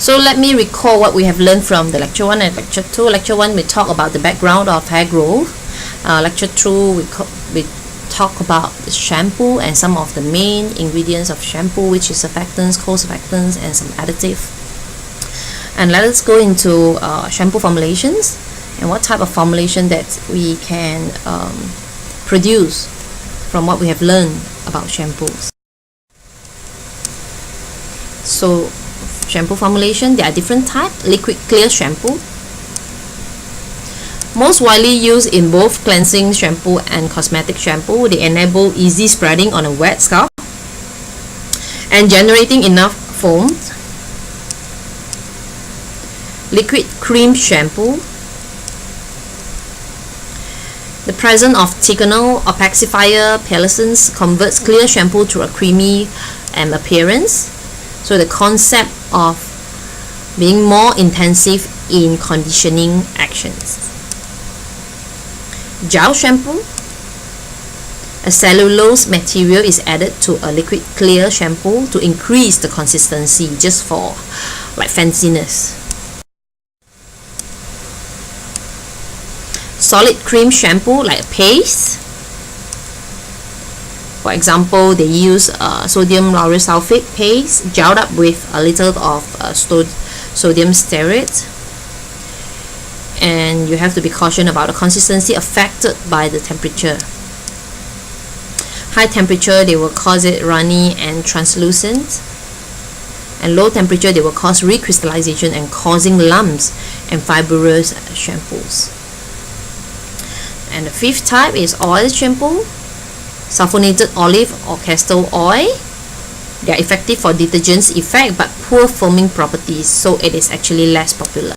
So let me recall what we have learned from the lecture 1 and lecture 2. Lecture 1 we talk about the background of hair growth. Lecture 2 we talk about the shampoo and some of the main ingredients of shampoo, which is surfactants, co-surfactants, and some additive. And let us go into shampoo formulations and what type of formulation that we can produce from what we have learned about shampoos. So shampoo formulation, there are different types. Liquid clear shampoo, most widely used in both cleansing shampoo and cosmetic shampoo. They enable easy spreading on a wet scalp and generating enough foam. Liquid cream shampoo, the presence of thickener, opacifier, pearlescence converts clear shampoo to a creamy appearance. So the concept of being more intensive in conditioning actions. Gel shampoo, a cellulose material is added to a liquid clear shampoo to increase the consistency, just for like fanciness. Solid cream shampoo, like a paste. For example, they use sodium lauryl sulfate paste gelled up with a little of sodium stearate. And you have to be cautious about the consistency affected by the temperature. High temperature, they will cause it runny and translucent. And low temperature, they will cause recrystallization and causing lumps and fibrous shampoos. And the fifth type is oil shampoo, sulfonated olive or castor oil. They are effective for detergents effect but poor foaming properties, so it is actually less popular.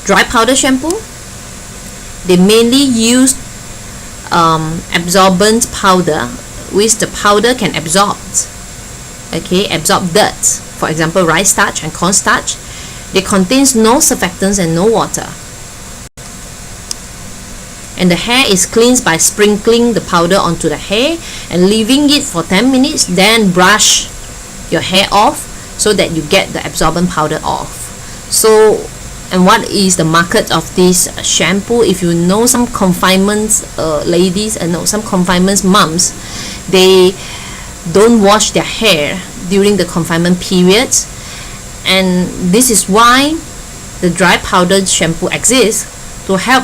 Dry powder shampoo, they mainly use absorbent powder, which the powder can absorb dirt. For example, rice starch and cornstarch. They contains no surfactants and no water. And the hair is cleansed by sprinkling the powder onto the hair and leaving it for 10 minutes, then brush your hair off so that you get the absorbent powder off. So, and what is the market of this shampoo? If you know some confinements ladies and know some confinements moms, they don't wash their hair during the confinement period, and this is why the dry powder shampoo exists, to help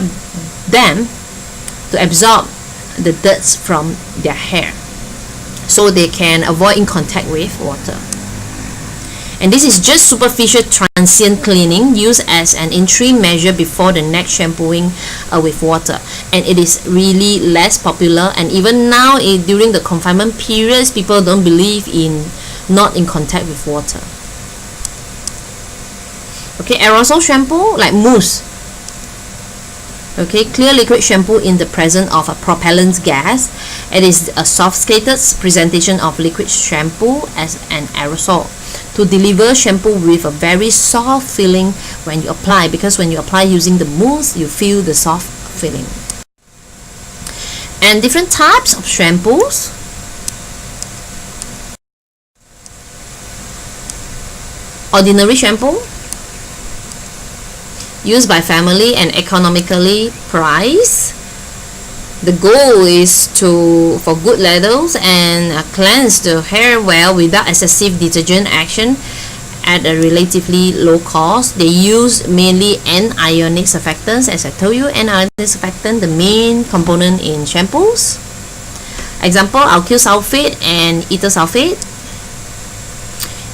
them to absorb the dirt from their hair so they can avoid in contact with water. And this is just superficial transient cleaning used as an interim measure before the next shampooing with water, and it is really less popular. And even now during the confinement periods, people don't believe in not in contact with water. Okay, aerosol shampoo, like mousse. Okay, clear liquid shampoo in the presence of a propellant gas. It is a sophisticated presentation of liquid shampoo as an aerosol to deliver shampoo with a very soft feeling when you apply, because when you apply using the mousse, you feel the soft feeling. And different types of shampoos. Ordinary shampoo, used by family and economically priced. The goal is for good lathers and cleanse the hair well without excessive detergent action at a relatively low cost. They use mainly anionic surfactants. As I told you, anionic surfactant, the main component in shampoos. Example, alkyl sulfate and ethyl sulfate.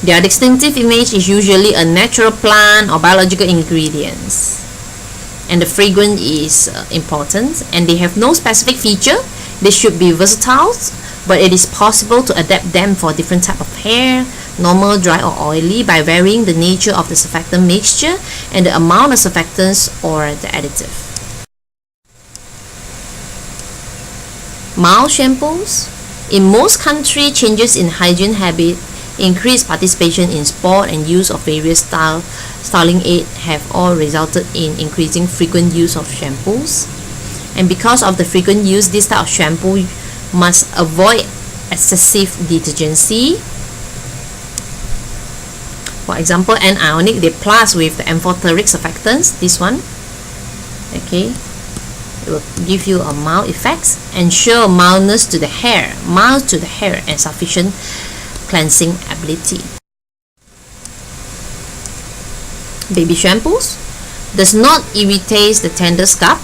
Their distinctive image is usually a natural plant or biological ingredients. And the fragrance is important, and they have no specific feature. They should be versatile, but it is possible to adapt them for different type of hair, normal, dry or oily, by varying the nature of the surfactant mixture and the amount of surfactants or the additive. Mild shampoos. In most countries, changes in hygiene habit, increased participation in sport, and use of various styling aids have all resulted in increasing frequent use of shampoos. And because of the frequent use, this type of shampoo must avoid excessive detergency. For example, anionic, they plus with the amphoteric surfactants, this one. Okay, it will give you a mild effect, ensure mildness to the hair, mild to the hair, and sufficient cleansing ability. Baby shampoos does not irritate the tender scalp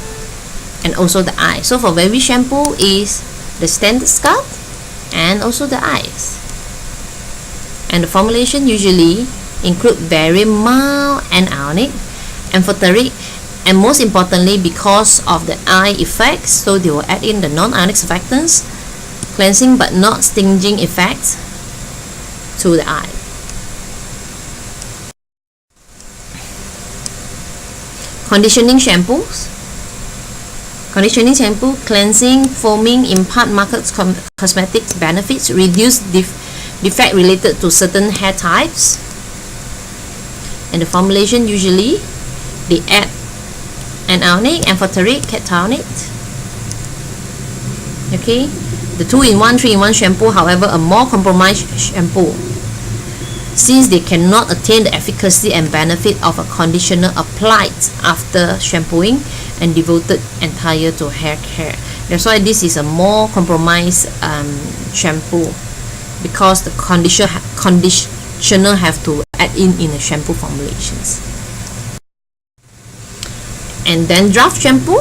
and also the eye. So for baby shampoo is the tender scalp and also the eyes. And the formulation usually include very mild anionic, amphoteric, and most importantly, because of the eye effects, so they will add in the non-ionic surfactants, cleansing but not stinging effects to the eye. Conditioning shampoos. Conditioning shampoo, cleansing, foaming, impart marked cosmetic benefits, reduce defect related to certain hair types. And the formulation usually they add anionic, amphoteric, cationic. Okay, the 2-in-1, 3-in-1 shampoo, however, a more compromised shampoo, since they cannot attain the efficacy and benefit of a conditioner applied after shampooing and devoted entire to hair care. That's why this is a more compromised shampoo, because the conditioner have to add in the shampoo formulations. And dandruff shampoo.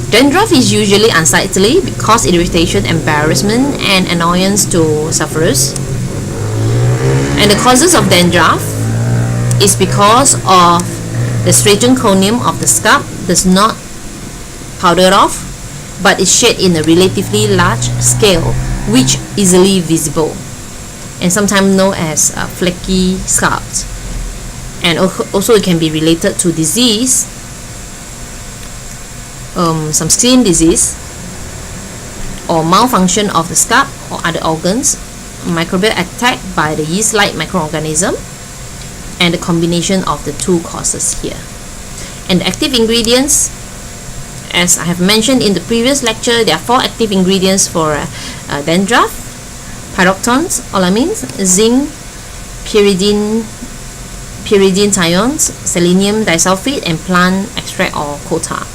Dandruff is usually unsightly because irritation, embarrassment, and annoyance to sufferers. And the causes of dandruff is because of the stratum corneum of the scalp does not powder off, but is shed in a relatively large scale, which easily visible, and sometimes known as flaky scalps. And also it can be related to disease, some skin disease, or malfunction of the scalp or other organs, microbial attack by the yeast-like microorganism, and the combination of the two causes here. And the active ingredients, as I have mentioned in the previous lecture, there are 4 active ingredients for dandruff: pyroxanes, olamines, zinc, pyridine thiones, selenium disulfide, and plant extract or cotta.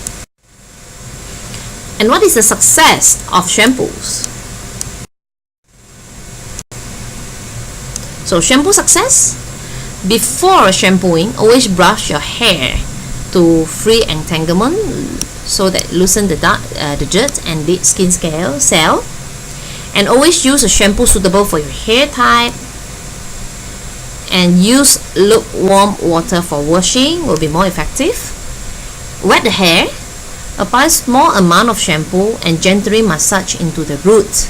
And what is the success of shampoos? So shampoo success: before shampooing, always brush your hair to free entanglement, so that loosen the dirt and dead skin cell, and always use a shampoo suitable for your hair type, and use lukewarm water for washing will be more effective. Wet the hair, apply small amount of shampoo and gently massage into the root.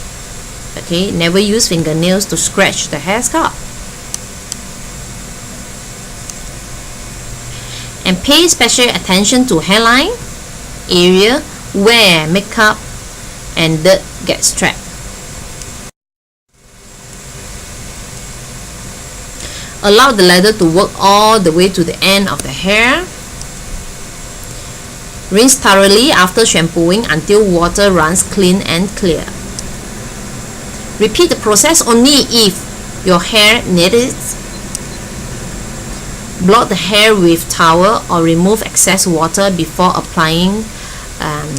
Okay, never use fingernails to scratch the hair scalp. And pay special attention to hairline area where makeup and dirt gets trapped. Allow the lather to work all the way to the end of the hair. Rinse thoroughly after shampooing until water runs clean and clear. Repeat the process only if your hair needs it. Blot the hair with towel or remove excess water before applying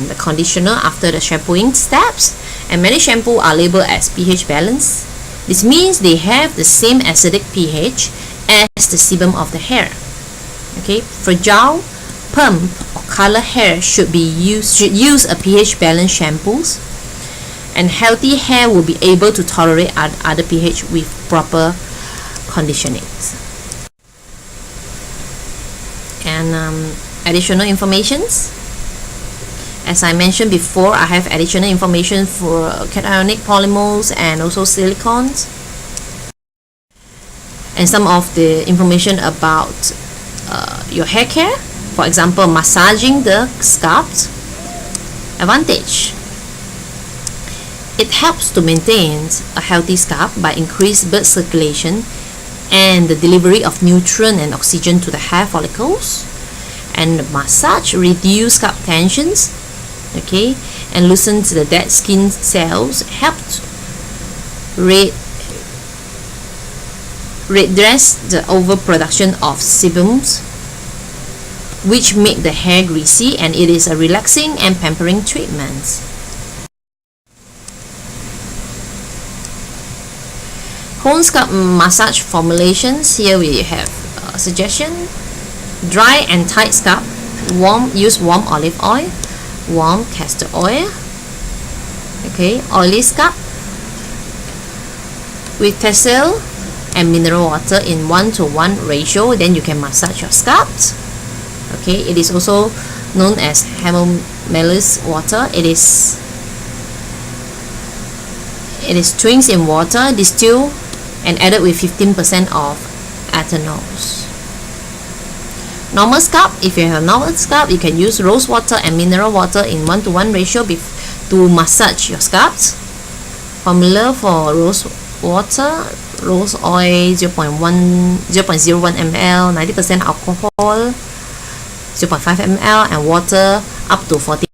the conditioner after the shampooing steps. And many shampoos are labeled as pH balance. This means they have the same acidic pH as the sebum of the hair. Okay, fragile, perm, or color hair should use a pH balanced shampoos, and healthy hair will be able to tolerate other pH with proper conditioning. And additional informations, as I mentioned before, I have additional information for cationic polymers and also silicones, and some of the information about your hair care. For example, massaging the scalp. Advantage: it helps to maintain a healthy scalp by increased blood circulation and the delivery of nutrient and oxygen to the hair follicles. And the massage reduce scalp tensions, okay, and loosens the dead skin cells, helps redress the overproduction of sebums, which make the hair greasy, and it is a relaxing and pampering treatment. Cone scalp massage formulations. Here we have a suggestion. Dry and tight scalp. Use warm olive oil, warm castor oil. Okay, oily scalp with Tesil and mineral water in 1:1 ratio. Then you can massage your scalps. Okay, it is also known as Hemomelius water. It is twins in water, distilled and added with 15% of ethanols. Normal scalp. If you have a normal scalp, you can use rose water and mineral water in 1:1 ratio to massage your scalps. Formula for rose water: rose oil 0.01 ml, 90% alcohol, 0.5 ml, and water up to 40.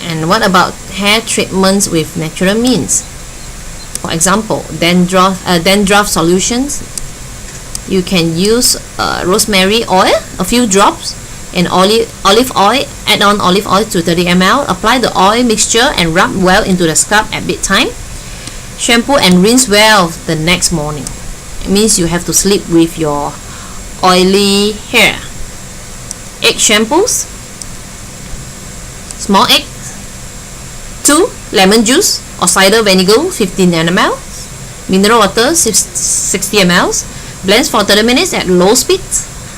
And what about hair treatments with natural means? For example, dandruff solutions. You can use rosemary oil, a few drops, and olive oil. Add on olive oil to 30 ml. Apply the oil mixture and rub well into the scalp at bedtime. Shampoo and rinse well the next morning. It means you have to sleep with your oily hair. Egg shampoos. Small egg. 2. Lemon juice or cider vinegar 15 ml. Mineral water 60 ml. Blend for 30 minutes at low speed.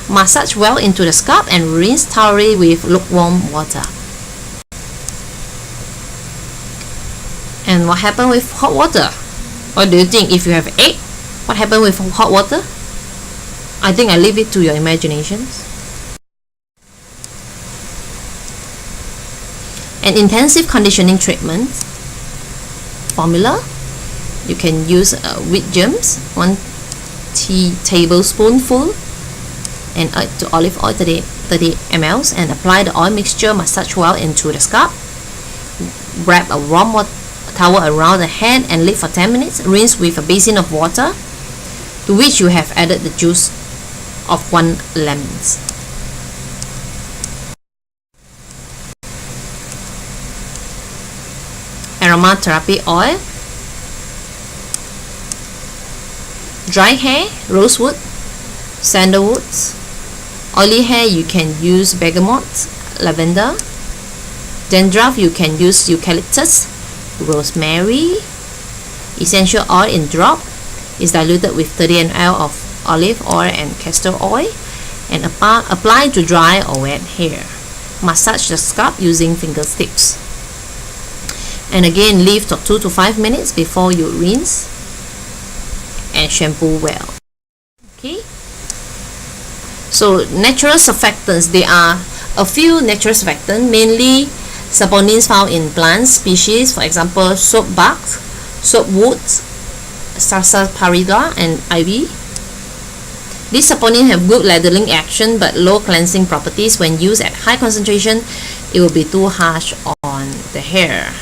Massage well into the scalp and rinse thoroughly with lukewarm water. And what happened with hot water? What do you think? If you have egg, what happened with hot water? I think I leave it to your imaginations. An intensive conditioning treatment formula. You can use wheat germs, 1 tablespoonful, and add to olive oil 30 ml, and apply the oil mixture. Massage well into the scalp. Wrap a warm towel around the head and leave for 10 minutes. Rinse with a basin of water to which you have added the juice of 1 lemon. Aromatherapy oil. Dry hair, rosewood, sandalwood. Oily hair, you can use bergamot, lavender. Dandruff, you can use eucalyptus, rosemary. Essential oil in drop is diluted with 30 ml of olive oil and castor oil, and apply to dry or wet hair. Massage the scalp using fingertips. And again, leave for 2 to 5 minutes before you rinse and shampoo well. Okay, so natural surfactants. There are a few natural surfactants, mainly saponins found in plant species. For example, soap bark, soap wood, sarsaparilla, and ivy. These saponins have good leathening action but low cleansing properties. When used at high concentration, it will be too harsh on the hair,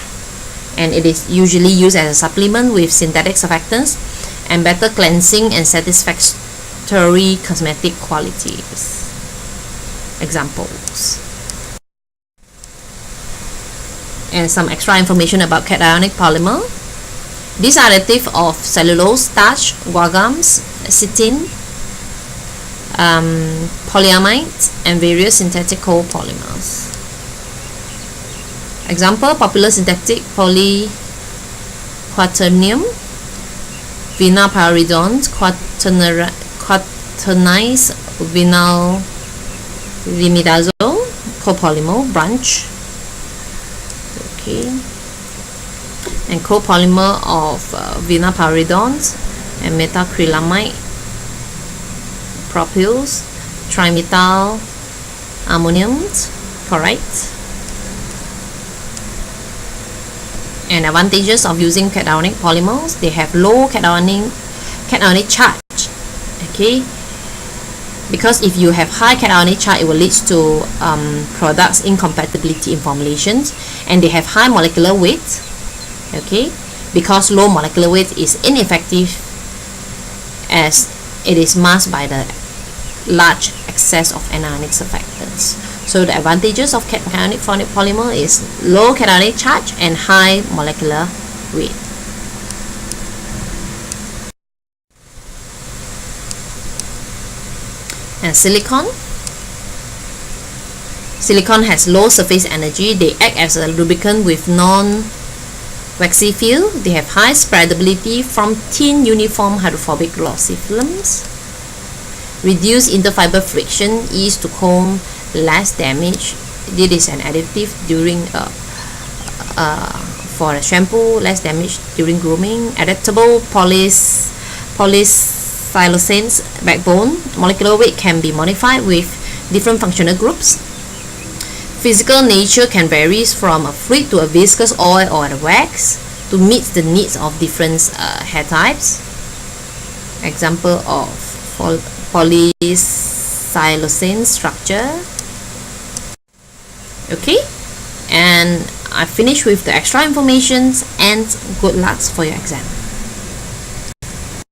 and it is usually used as a supplement with synthetic surfactants and better cleansing and satisfactory cosmetic qualities. Examples. And some extra information about cationic polymer. These are additive of cellulose, starch, guargams, acetine, polyamide, and various synthetic copolymers. Example: popular synthetic polyquaternium, Vina pyridons, quaternized vinyl rimidazole, copolymer branch. Okay, and copolymer of Vina pyridons and metacrylamide, propyls, trimethyl ammonium chloride. And advantages of using cationic polymers: they have low cationic charge. Okay, because if you have high cationic charge, it will lead to products incompatibility in formulations, and they have high molecular weight. Okay, because low molecular weight is ineffective as it is masked by the large excess of anionic surfactants. So the advantages of cationic polymer is low cationic charge and high molecular weight. And silicone. Silicone has low surface energy. They act as a lubricant with non-waxy feel. They have high spreadability from thin uniform hydrophobic glossy films. Reduce interfiber friction, ease to comb, less damage. This is an additive during for a shampoo, less damage during grooming. Adaptable polysiloxanes backbone. Molecular weight can be modified with different functional groups. Physical nature can vary from a fluid to a viscous oil or a wax to meet the needs of different hair types. Example of polysiloxane structure. Okay, and I finished with the extra informations, and good luck for your exam.